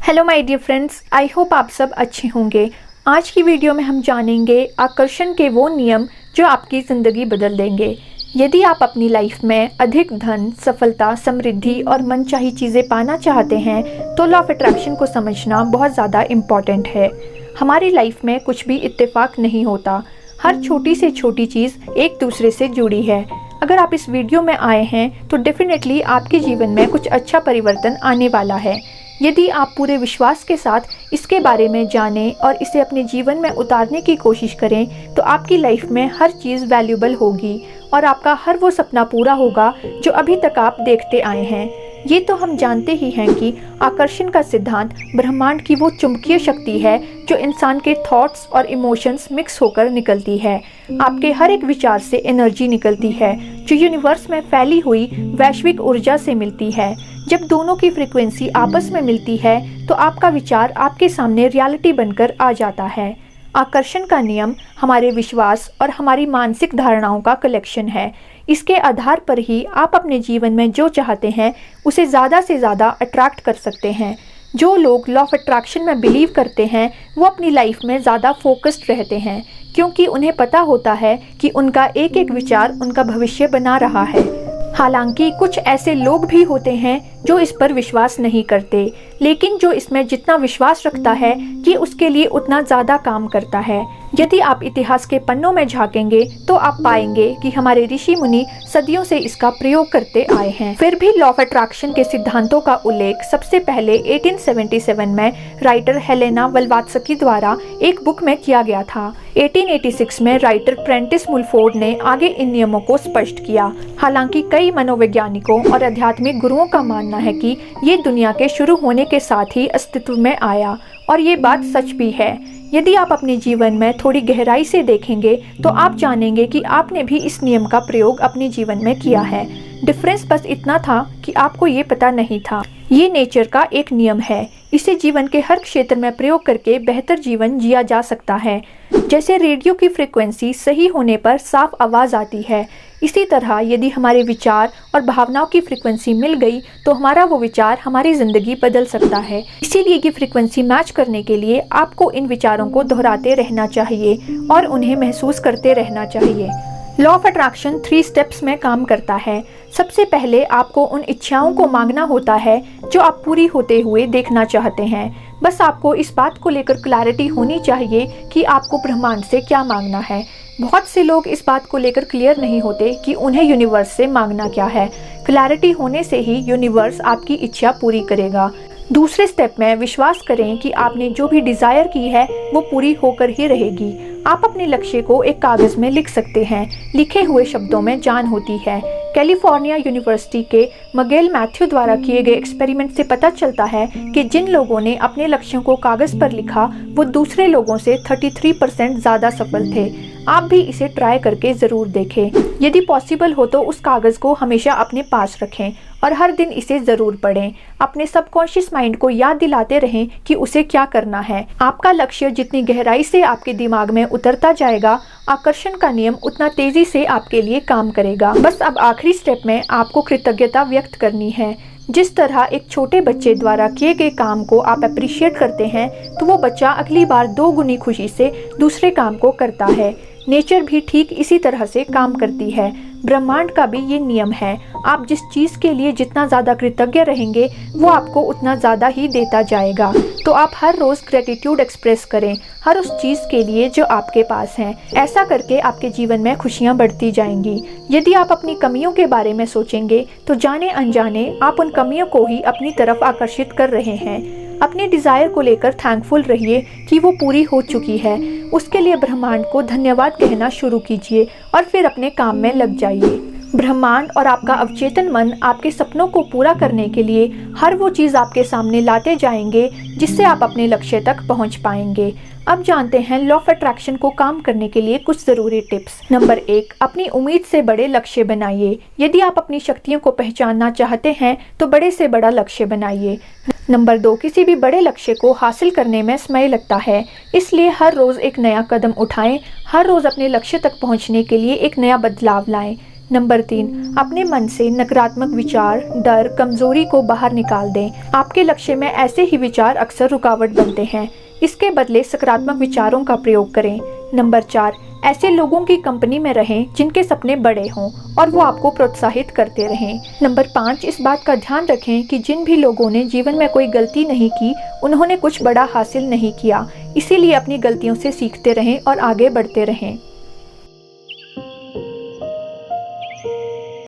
Hello my dear friends, I hope आप सब अच्छे होंगे। आज की वीडियो में हम जानेंगे आकर्षण के वो नियम जो आपकी ज़िंदगी बदल देंगे। यदि आप अपनी लाइफ में अधिक धन, सफलता, समृद्धि और मनचाही चीज़ें पाना चाहते हैं तो लॉ ऑफ अट्रैक्शन को समझना बहुत ज़्यादा इम्पॉर्टेंट है। हमारी लाइफ में कुछ भी इत्तेफाक नहीं होता, हर छोटी से छोटी चीज़ एक दूसरे से जुड़ी है। अगर आप इस वीडियो में आए हैं तो डेफिनेटली आपके जीवन में कुछ अच्छा परिवर्तन आने वाला है। यदि आप पूरे विश्वास के साथ इसके बारे में जानें और इसे अपने जीवन में उतारने की कोशिश करें तो आपकी लाइफ में हर चीज़ वैल्यूबल होगी और आपका हर वो सपना पूरा होगा जो अभी तक आप देखते आए हैं। ये तो हम जानते ही हैं कि आकर्षण का सिद्धांत ब्रह्मांड की वो चुंबकीय शक्ति है जो इंसान के थॉट्स और इमोशंस मिक्स होकर निकलती है। आपके हर एक विचार से एनर्जी निकलती है जो यूनिवर्स में फैली हुई वैश्विक ऊर्जा से मिलती है। जब दोनों की फ्रीक्वेंसी आपस में मिलती है तो आपका विचार आपके सामने रियलिटी बनकर आ जाता है। आकर्षण का नियम हमारे विश्वास और हमारी मानसिक धारणाओं का कलेक्शन है। इसके आधार पर ही आप अपने जीवन में जो चाहते हैं उसे ज़्यादा से ज़्यादा अट्रैक्ट कर सकते हैं। जो लोग लॉ ऑफ अट्रैक्शन में बिलीव करते हैं वो अपनी लाइफ में ज़्यादा फोकस्ड रहते हैं क्योंकि उन्हें पता होता है कि उनका एक एक विचार उनका भविष्य बना रहा है। हालांकि कुछ ऐसे लोग भी होते हैं जो इस पर विश्वास नहीं करते, लेकिन जो इसमें जितना विश्वास रखता है कि उसके लिए उतना ज़्यादा काम करता है। यदि आप इतिहास के पन्नों में झांकेंगे तो आप पाएंगे कि हमारे ऋषि मुनि सदियों से इसका प्रयोग करते आए हैं। फिर भी लॉ ऑफ अट्रैक्शन के सिद्धांतों का उल्लेख सबसे पहले 1877 में राइटर हेलेना ब्लावात्स्की द्वारा एक बुक में किया गया था। 1886 में राइटर प्रेंटिस मुलफोर्ड ने आगे इन नियमों को स्पष्ट किया। हालांकि कई मनोवैज्ञानिकों और आध्यात्मिक गुरुओं का मानना है कि ये दुनिया के शुरू होने के साथ ही अस्तित्व में आया, और ये बात सच भी है। यदि आप अपने जीवन में थोड़ी गहराई से देखेंगे तो आप जानेंगे कि आपने भी इस नियम का प्रयोग अपने जीवन में किया है। डिफरेंस बस इतना था कि आपको ये पता नहीं था। ये नेचर का एक नियम है, इसे जीवन के हर क्षेत्र में प्रयोग करके बेहतर जीवन जिया जा सकता है। जैसे रेडियो की फ्रीक्वेंसी सही होने पर साफ आवाज़ आती है, इसी तरह यदि हमारे विचार और भावनाओं की फ्रीक्वेंसी मिल गई तो हमारा वो विचार हमारी ज़िंदगी बदल सकता है। इसीलिए ये फ्रीक्वेंसी मैच करने के लिए आपको इन विचारों को दोहराते रहना चाहिए और उन्हें महसूस करते रहना चाहिए। लॉ ऑफ अट्रैक्शन 3 स्टेप्स में काम करता है। सबसे पहले आपको उन इच्छाओं को मांगना होता है जो आप पूरी होते हुए देखना चाहते हैं। बस आपको इस बात को लेकर क्लैरिटी होनी चाहिए कि आपको ब्रह्मांड से क्या मांगना है। बहुत से लोग इस बात को लेकर क्लियर नहीं होते कि उन्हें यूनिवर्स से मांगना क्या है। क्लैरिटी होने से ही यूनिवर्स आपकी इच्छा पूरी करेगा। दूसरे स्टेप में विश्वास करें कि आपने जो भी डिज़ायर की है वो पूरी होकर ही रहेगी। आप अपने लक्ष्य को एक कागज़ में लिख सकते हैं। लिखे हुए शब्दों में जान होती है। कैलिफोर्निया यूनिवर्सिटी के मगेल मैथ्यू द्वारा किए गए एक्सपेरिमेंट से पता चलता है कि जिन लोगों ने अपने लक्ष्यों को कागज़ पर लिखा वो दूसरे लोगों से 33% ज़्यादा सफल थे। आप भी इसे ट्राई करके ज़रूर देखें। यदि पॉसिबल हो तो उस कागज़ को हमेशा अपने पास रखें और हर दिन इसे ज़रूर पढ़ें। अपने सबकॉन्शियस माइंड को याद दिलाते रहें कि उसे क्या करना है। आपका लक्ष्य जितनी गहराई से आपके दिमाग में उतरता जाएगा, आकर्षण का नियम उतना तेज़ी से आपके लिए काम करेगा। बस अब आखिरी स्टेप में आपको कृतज्ञता व्यक्त करनी है। जिस तरह एक छोटे बच्चे द्वारा किए गए काम को आप अप्रिशिएट करते हैं तो वो बच्चा अगली बार 2 गुनी खुशी से दूसरे काम को करता है। नेचर भी ठीक इसी तरह से काम करती है। ब्रह्मांड का भी ये नियम है। आप जिस चीज़ के लिए जितना ज़्यादा कृतज्ञ रहेंगे वो आपको उतना ज़्यादा ही देता जाएगा। तो आप हर रोज़ ग्रेटिट्यूड एक्सप्रेस करें हर उस चीज़ के लिए जो आपके पास है। ऐसा करके आपके जीवन में खुशियाँ बढ़ती जाएंगी। यदि आप अपनी कमियों के बारे में सोचेंगे तो जाने अनजाने आप उन कमियों को ही अपनी तरफ आकर्षित कर रहे हैं। अपने डिज़ायर को लेकर थैंकफुल रहिए कि वो पूरी हो चुकी है। उसके लिए ब्रह्मांड को धन्यवाद कहना शुरू कीजिए और फिर अपने काम में लग जाइए। ब्रह्मांड और आपका अवचेतन मन आपके सपनों को पूरा करने के लिए हर वो चीज़ आपके सामने लाते जाएंगे जिससे आप अपने लक्ष्य तक पहुंच पाएंगे। अब जानते हैं लॉ ऑफ अट्रैक्शन को काम करने के लिए कुछ ज़रूरी टिप्स। नंबर 1, अपनी उम्मीद से बड़े लक्ष्य बनाइए। यदि आप अपनी शक्तियों को पहचानना चाहते हैं तो बड़े से बड़ा लक्ष्य बनाइए। नंबर 2, किसी भी बड़े लक्ष्य को हासिल करने में समय लगता है, इसलिए हर रोज़ एक नया कदम उठाएं। हर रोज़ अपने लक्ष्य तक पहुंचने के लिए एक नया बदलाव लाएं। नंबर 3, अपने मन से नकारात्मक विचार, डर, कमजोरी को बाहर निकाल दें। आपके लक्ष्य में ऐसे ही विचार अक्सर रुकावट बनते हैं। इसके बदले सकारात्मक विचारों का प्रयोग करें। नंबर 4, ऐसे लोगों की कंपनी में रहें जिनके सपने बड़े हों और वो आपको प्रोत्साहित करते रहें। नंबर 5, इस बात का ध्यान रखें कि जिन भी लोगों ने जीवन में कोई गलती नहीं की, उन्होंने कुछ बड़ा हासिल नहीं किया। इसीलिए अपनी गलतियों से सीखते रहें और आगे बढ़ते रहें।